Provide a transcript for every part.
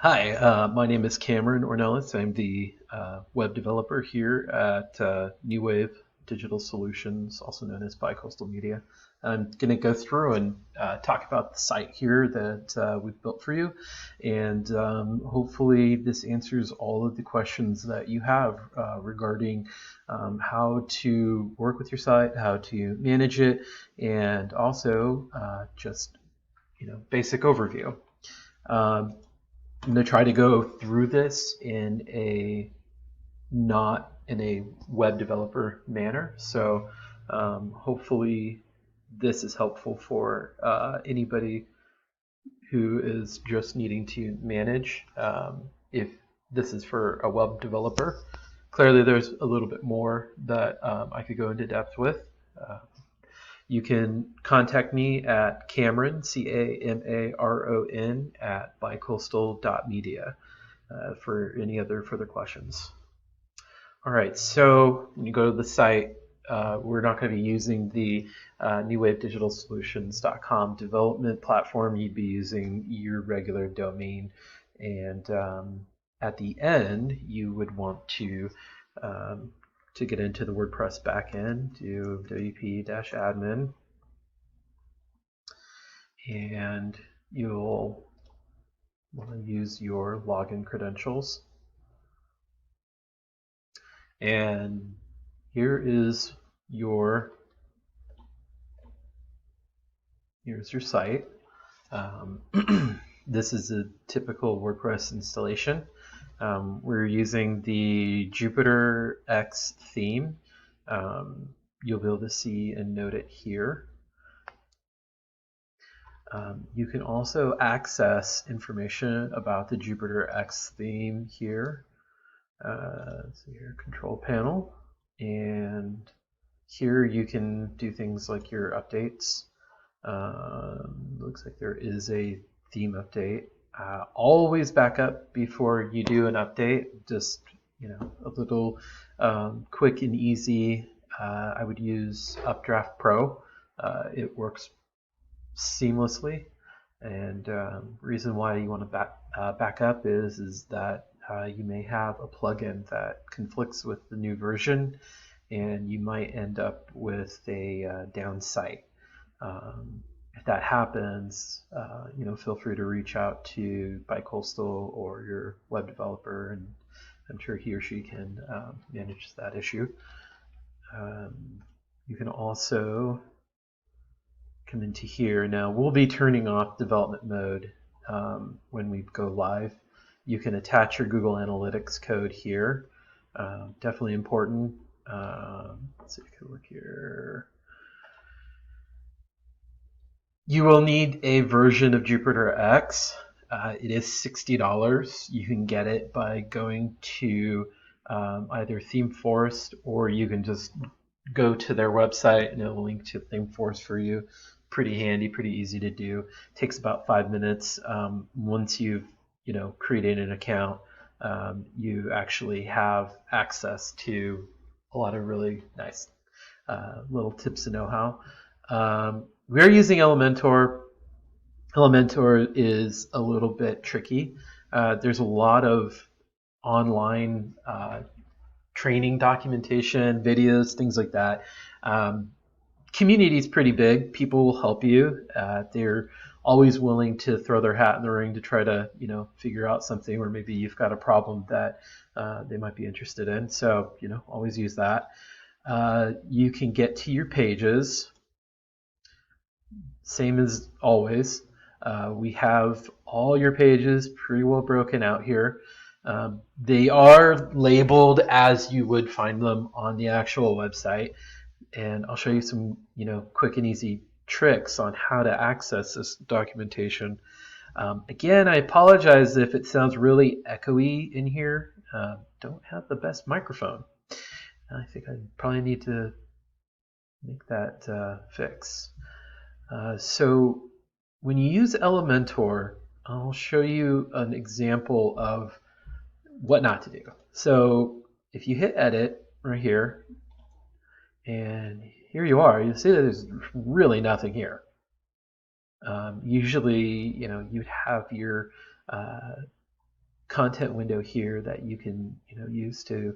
Hi, my name is Cameron Ornelas. I'm the web developer here at New Wave Digital Solutions, also known as Bicoastal Media. I'm going to go through and talk about the site here that we've built for you, and hopefully this answers all of the questions that you have regarding how to work with your site, how to manage it, and also just basic overview. Um, I'm going to try to go through this in a not in a web developer manner. So hopefully this is helpful for anybody who is just needing to manage. If this is for a web developer, clearly there's a little bit more that I could go into depth with. You can contact me at Cameron, Camaron, at bicoastal.media for any other further questions. All right, so when you go to the site, we're not going to be using the newwavedigitalsolutions.com development platform. You'd be using your regular domain. And at the end, you would want to get into the WordPress backend, do wp-admin, and you'll want to use your login credentials. And here's your site. This is a typical WordPress installation. We're using the Jupyter X theme. You'll be able to see and note it here. You can also access information about the Jupyter X theme here. So your control panel, and here you can do things like your updates. Looks like there is a theme update. Always back up before you do an update. Just a little quick and easy. I would use Updraft Pro. It works seamlessly, and reason why you want to back up is that you may have a plugin that conflicts with the new version, and you might end up with a down site. If that happens, feel free to reach out to Bicoastal or your web developer, and I'm sure he or she can manage that issue. You can also come into here. Now we'll be turning off development mode when we go live. You can attach your Google Analytics code here. Definitely important. Let's see if I can look here. You will need a version of Jupyter X. It is $60. You can get it by going to either ThemeForest, or you can just go to their website and it'll link to ThemeForest for you. Pretty handy, pretty easy to do. Takes about 5 minutes. Once you've created an account, you actually have access to a lot of really nice little tips and know-how. We're using Elementor. Elementor is a little bit tricky. There's a lot of online training documentation, videos, things like that. Community is pretty big. People will help you. They're always willing to throw their hat in the ring to try to figure out something, or maybe you've got a problem that they might be interested in. So always use that. You can get to your pages. Same as always. We have all your pages pretty well broken out here. They are labeled as you would find them on the actual website, and I'll show you some quick and easy tricks on how to access this documentation. Again, I apologize if it sounds really echoey in here. Don't have the best microphone. I think I probably need to make that fix. So when you use Elementor, I'll show you an example of what not to do. So if you hit edit right here, and here you are, you'll see that there's really nothing here. Usually, you'd have your content window here that you can use to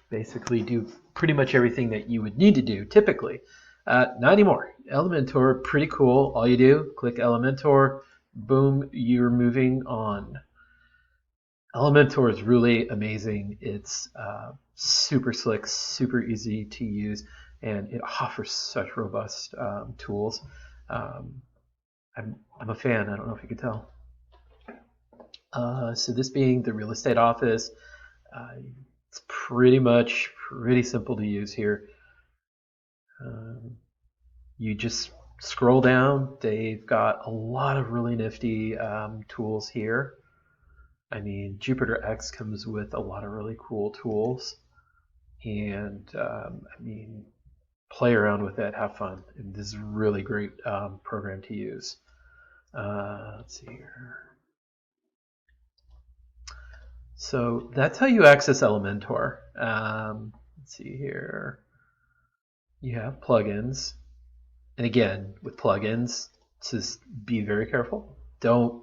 basically do pretty much everything that you would need to do typically. Not anymore. Elementor, pretty cool. All you do, click Elementor, boom, you're moving on. Elementor is really amazing. It's super slick, super easy to use, and it offers such robust tools. I'm a fan. I don't know if you can tell. So this being the real estate office, it's pretty simple to use here. You just scroll down. They've got a lot of really nifty tools here. I mean, Jupyter X comes with a lot of really cool tools, and I mean, play around with it, have fun. And this is a really great program to use. Let's see here. So that's how you access Elementor. Let's see here. You have plugins. And again, with plugins, just be very careful. Don't,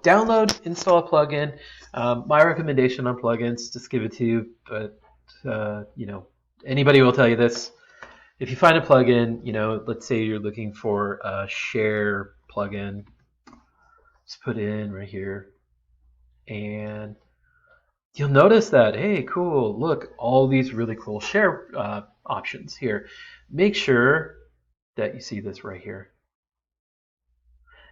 download, install a plugin. My recommendation on plugins, just give it to you, but, anybody will tell you this. If you find a plugin, let's say you're looking for a share plugin, just put it in right here. And you'll notice that, hey, cool, look, all these really cool share options here. Make sure that you see this right here.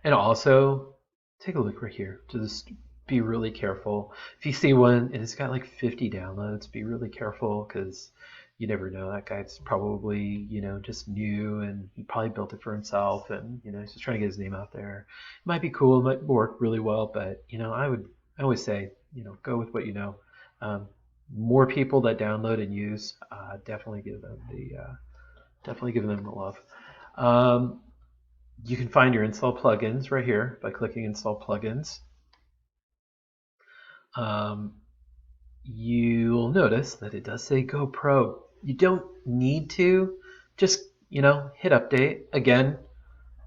And also, take a look right here. Just be really careful. If you see one and it's got like 50 downloads, be really careful because you never know. That guy's probably, just new and he probably built it for himself and, he's just trying to get his name out there. It might be cool, it might work really well, but, I always say, go with what you know. More people that download and use, definitely give them the love. You can find your install plugins right here by clicking install plugins. You'll notice that it does say Go Pro. You don't need to, just hit update. Again,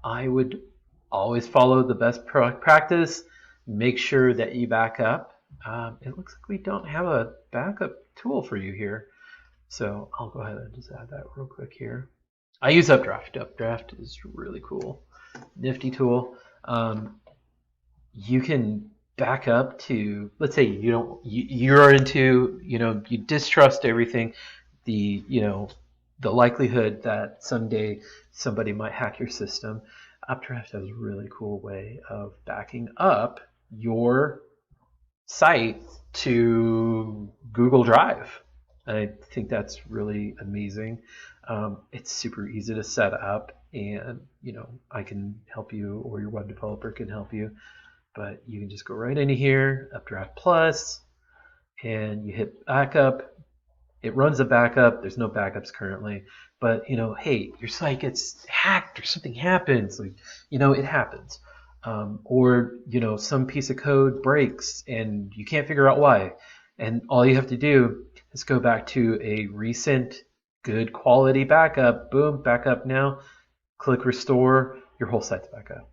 I would always follow the best practice. Make sure that you back up. It looks like we don't have a backup tool for you here. So I'll go ahead and just add that real quick here. I use Updraft. Updraft is really cool. Nifty tool. You can back up to, let's say you're into, you distrust everything. The likelihood that someday somebody might hack your system. Updraft has a really cool way of backing up your site to Google Drive. I think that's really amazing. It's super easy to set up, and I can help you, or your web developer can help you. But you can just go right into here, Updraft Plus, and you hit backup. It runs a backup. There's no backups currently, but hey, your site gets hacked or something happens. Like it happens. Or some piece of code breaks and you can't figure out why, and all you have to do is go back to a recent good quality backup. Boom, backup now. Click restore. Your whole site's back up.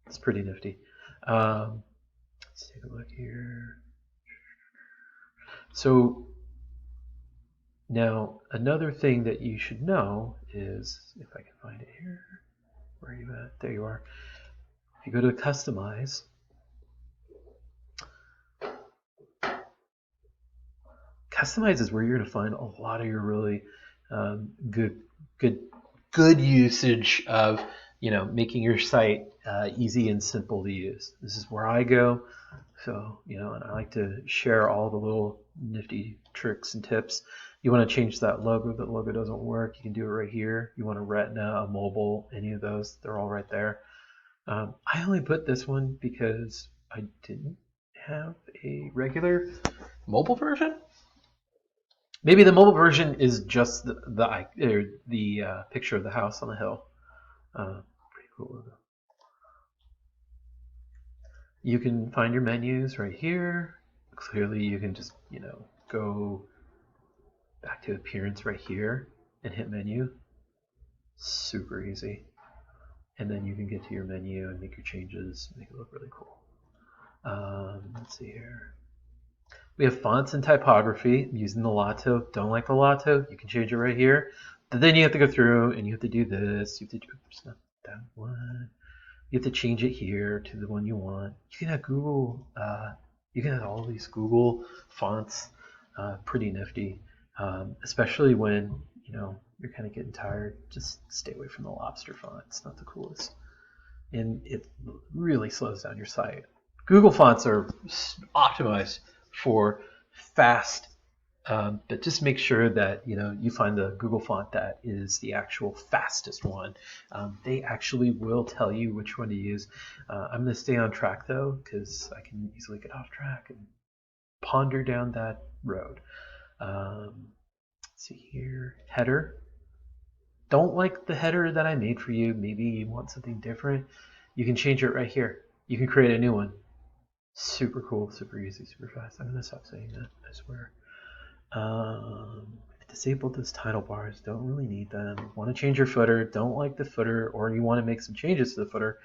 It's pretty nifty. Let's take a look here. So now another thing that you should know is, if I can find it here, where are you at? There you are. If you go to customize, customize is where you're going to find a lot of your really good usage of making your site easy and simple to use. This is where I go. So and I like to share all the little nifty tricks and tips. You want to change that logo. The logo doesn't work. You can do it right here. You want a Retina, a mobile, any of those. They're all right there. I only put this one because I didn't have a regular mobile version. Maybe the mobile version is just the picture of the house on the hill. Pretty cool logo. You can find your menus right here. Clearly, you can just go back to appearance right here and hit menu. Super easy. And then you can get to your menu and make your changes, make it look really cool. Let's see here. We have fonts and typography. I'm using the Lotto. Don't like the Lotto? You can change it right here. But then you have to go through and you have to do this. You have to do not that one. You have to change it here to the one you want. You can have Google. You can have all these Google fonts. Pretty nifty, especially when you're kind of getting tired. Just stay away from the lobster font. It's not the coolest, and it really slows down your site. Google fonts are optimized for fast, but just make sure that you find the Google font that is the actual fastest one. They actually will tell you which one to use. I'm going to stay on track though, because I can easily get off track and ponder down that road. Let's see here, header. Don't like the header that I made for you. Maybe you want something different. You can change it right here. You can create a new one. Super cool, super easy, super fast. I'm gonna stop saying that, I swear. Disable those title bars. Don't really need them. Want to change your footer? Don't like the footer, or you want to make some changes to the footer?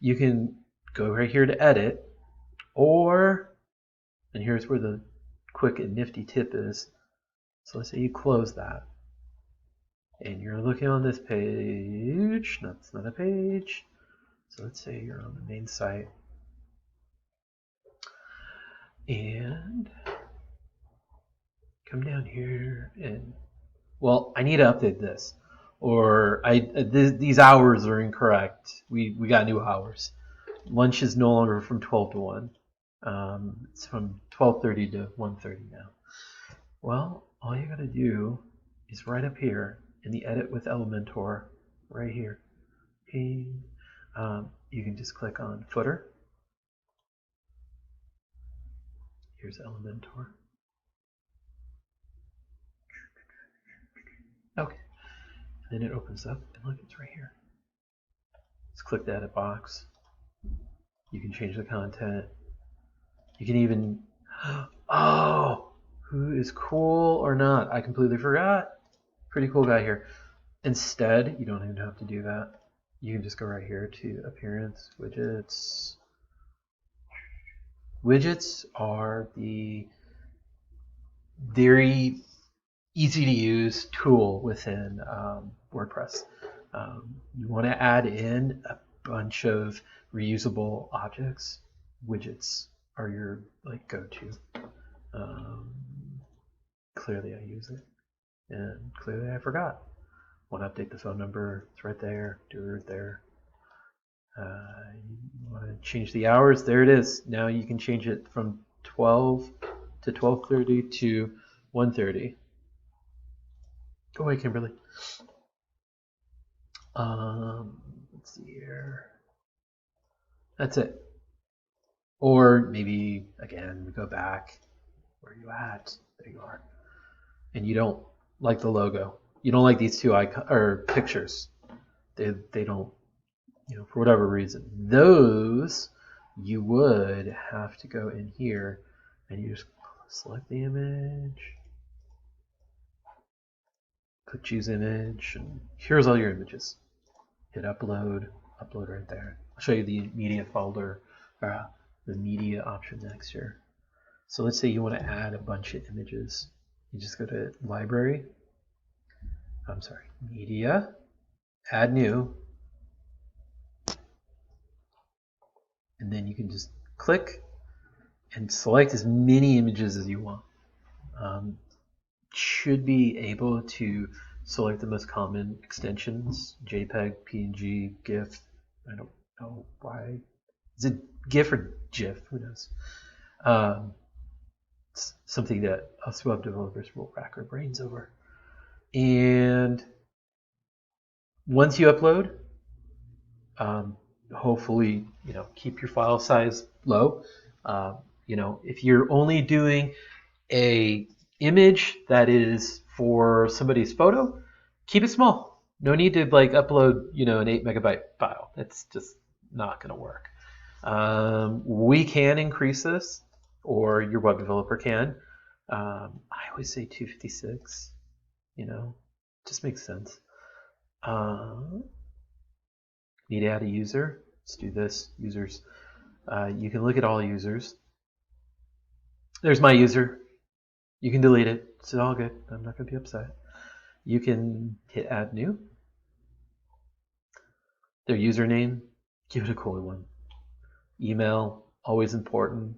You can go right here to edit, and here's where the quick and nifty tip is. So let's say you close that, and you're looking on this page. No, it's not a page. So let's say you're on the main site. And come down here and, well, I need to update this, or these hours are incorrect. We got new hours. Lunch is no longer from 12 to 1. It's from 12:30 to 1:30 now. Well, all you got to do is right up here in the Edit with Elementor, right here. You can just click on Footer. Here's Elementor. Okay. And then it opens up, and look, it's right here. Let's click the edit box. You can change the content. You can even, oh, who is cool or not? I completely forgot. Pretty cool guy here. Instead, you don't even have to do that. You can just go right here to Appearance, Widgets. Widgets are the very easy to use tool within WordPress. You want to add in a bunch of reusable objects. Widgets are your go-to. Clearly I use it, and clearly I forgot. Want to update the phone number? It's right there. Do it right there. You want to change the hours? There it is. Now you can change it from 12 to 12:30 to 1:30. Go away, Kimberly. Let's see here. That's it. Or maybe again we go back. Where are you at? There you are. And you don't like the logo. You don't like these two pictures. They don't, for whatever reason. Those you would have to go in here and you just select the image. Click choose image, and here's all your images. Hit upload right there. I'll show you the media folder, the media option next here. So let's say you want to add a bunch of images. You just go to library, media, add new, and then you can just click and select as many images as you want. Should be able to select the most common extensions: JPEG, PNG, GIF. I don't know why. Is it GIF or GIF? Who knows? It's something that us web developers will rack our brains over. And once you upload, hopefully, keep your file size low. If you're only doing a image that is for somebody's photo, keep it small. No need to upload, an 8 megabyte file. That's just not going to work. We can increase this, or your web developer can. I always say 256. Just makes sense. Need to add a user. Let's do this. Users. You can look at all users. There's my user. You can delete it. It's all good. I'm not going to be upset. You can hit add new. Their username, give it a cool one. Email, always important.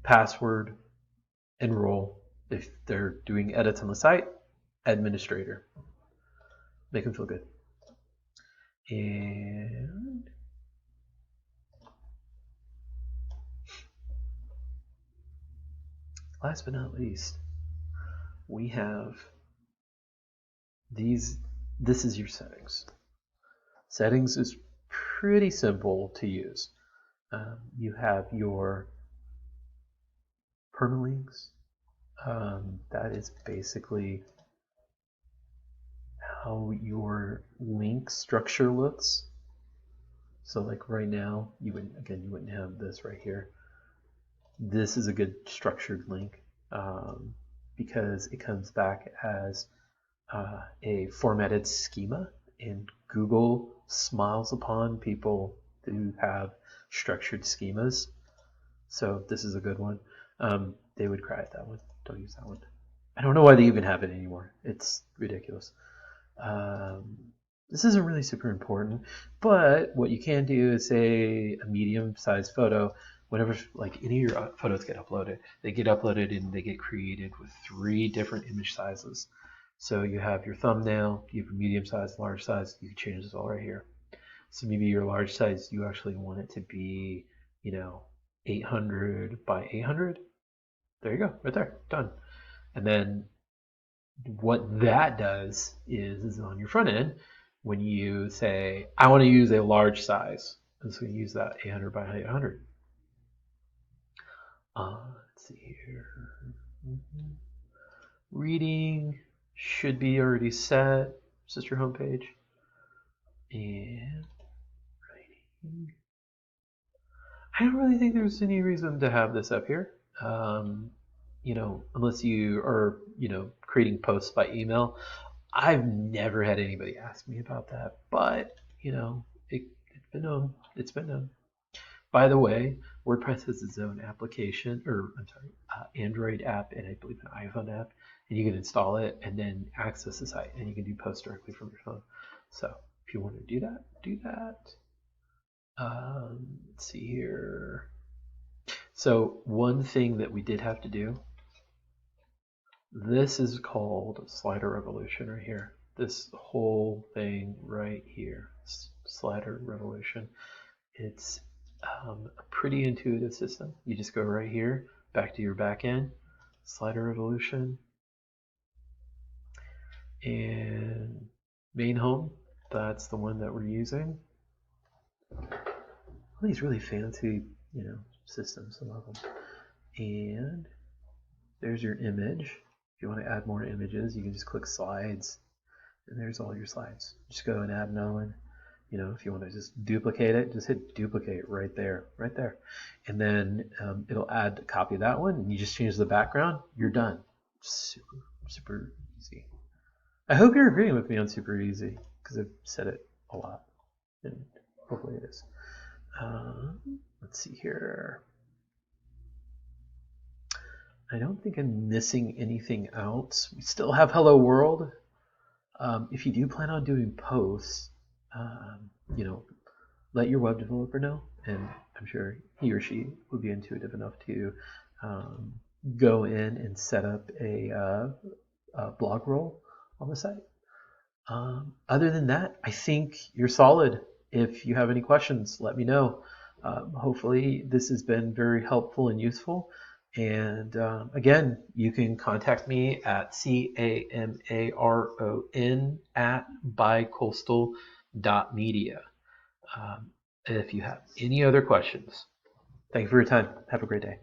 Password, enroll. If they're doing edits on the site, administrator. Make them feel good. And last but not least, we have these. This is your settings. Settings is pretty simple to use. You have your permalinks. That is basically how your link structure looks. So like right now, you wouldn't have this right here. This is a good structured link because it comes back as a formatted schema, and Google smiles upon people who have structured schemas. So this is a good one. They would cry at that one. Don't use that one. I don't know why they even have it anymore. It's ridiculous. This isn't really super important, but what you can do is say a medium-sized photo. Whenever like any of your photos get uploaded, they get uploaded and they get created with 3 different image sizes. So you have your thumbnail, you have a medium size, large size. You can change this all right here. So maybe your large size, you actually want it to be, 800 by 800. There you go, right there, done. And then what that does is on your front end, when you say, I want to use a large size, I'm just going to use that 800 by 800. Let's see here. Reading should be already set. This is your homepage. And writing. I don't really think there's any reason to have this up here. Unless you are, creating posts by email. I've never had anybody ask me about that, but it's been known. It's been known. By the way, WordPress has its own application, Android app, and I believe an iPhone app, and you can install it and then access the site, and you can do posts directly from your phone. So if you want to do that, do that. Let's see here. So one thing that we did have to do, this is called slider revolution right here. This whole thing right here, slider revolution. It's a pretty intuitive system. You just go right here, back to your back end, slider revolution, and main home. That's the one that we're using. All these really fancy, systems, I love them. And there's your image. If you want to add more images, you can just click slides, and there's all your slides. Just go and add another one. If you want to just duplicate it, just hit duplicate right there, and then it'll add a copy of that one, and you just change the background. You're done. Super, super easy. I hope you're agreeing with me on super easy because I've said it a lot, and hopefully it is. Let's see here. I don't think I'm missing anything else. We still have Hello World. If you do plan on doing posts, let your web developer know, and I'm sure he or she would be intuitive enough to go in and set up a blog roll on the site. Other than that, I think you're solid. If you have any questions, let me know. Hopefully this has been very helpful and useful. And again, you can contact me at CAMARON@bicoastal.media. If you have any other questions. Thank you for your time. Have a great day.